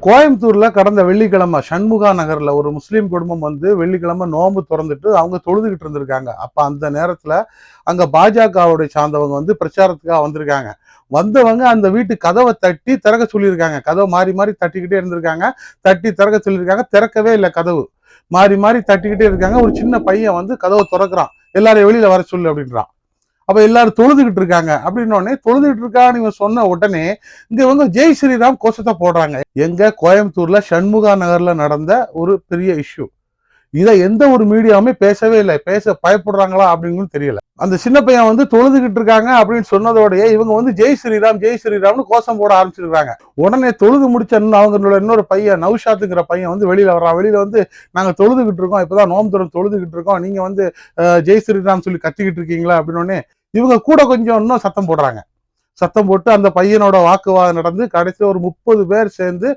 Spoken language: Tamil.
கோயம்புத்தூர்ல கடந்த வெள்ளிக்கிழமை சண்முகா நகர்ல ஒரு முஸ்லீம் குடும்பம் வந்து வெள்ளிக்கிழமை நோன்பு திறந்துட்டு அவங்க தொழுதுகிட்டு இருந்திருக்காங்க. அப்ப அந்த நேரத்துல அங்க பாஜகவுடைய சார்ந்தவங்க வந்து பிரச்சாரத்துக்காக வந்திருக்காங்க. வந்தவங்க அந்த வீட்டு கதவை தட்டி திறக்க சொல்லியிருக்காங்க. கதவை மாறி மாறி தட்டிக்கிட்டே இருந்திருக்காங்க. தட்டி திறக்க சொல்லியிருக்காங்க. திறக்கவே இல்லை கதவு. மாறி மாறி தட்டிக்கிட்டே இருக்காங்க. ஒரு சின்ன பையன் வந்து கதவை திறக்கிறான். எல்லாரும் வெளியில வர சொல்லு அப்படின்றான். அப்ப எல்லாரும் தொழுதுகிட்டு இருக்காங்க அப்படின்னோடனே தொழுதுகிட்டு இருக்கான்னு இவன் சொன்ன உடனே இங்க வந்து ஜெய் ஸ்ரீராம் கோஷத்தை போடுறாங்க. எங்க கோயம்புத்தூர்ல சண்முகா நகர்ல நடந்த ஒரு பெரிய இஷ்யூ. இதை எந்த ஒரு மீடியாவுமே பேசவே இல்லை. பேச பயப்படுறாங்களா அப்படின்னு தெரியல. அந்த சின்ன பையன் வந்து தொழுதுகிட்டு இருக்காங்க அப்படின்னு சொன்னதோடய இவங்க வந்து ஜெய் ஸ்ரீராம் ஜெய் ஸ்ரீராம்னு கோஷம் போட ஆரம்பிச்சிருக்காங்க. உடனே தொழுது முடிச்ச அவங்களோட இன்னொரு பையன் நௌஷாத்துங்கிற பையன் வந்து வெளியில வர்றான். வெளியில வந்து நாங்க தொழுதுகிட்டு இருக்கோம், இப்பதான் நோம்பு திறந்து தொழுதுகிட்டு இருக்கோம், நீங்க வந்து ஜெய் ஸ்ரீராம் சொல்லி கத்திக்கிட்டு இருக்கீங்களா அப்படின்னு இவங்க கூட கொஞ்சம் இன்னும் சத்தம் போடுறாங்க. சத்தம் போட்டு அந்த பையனோட வாக்குவாதம் நடந்து கடைசியில் ஒரு 30 பேர் சேர்ந்து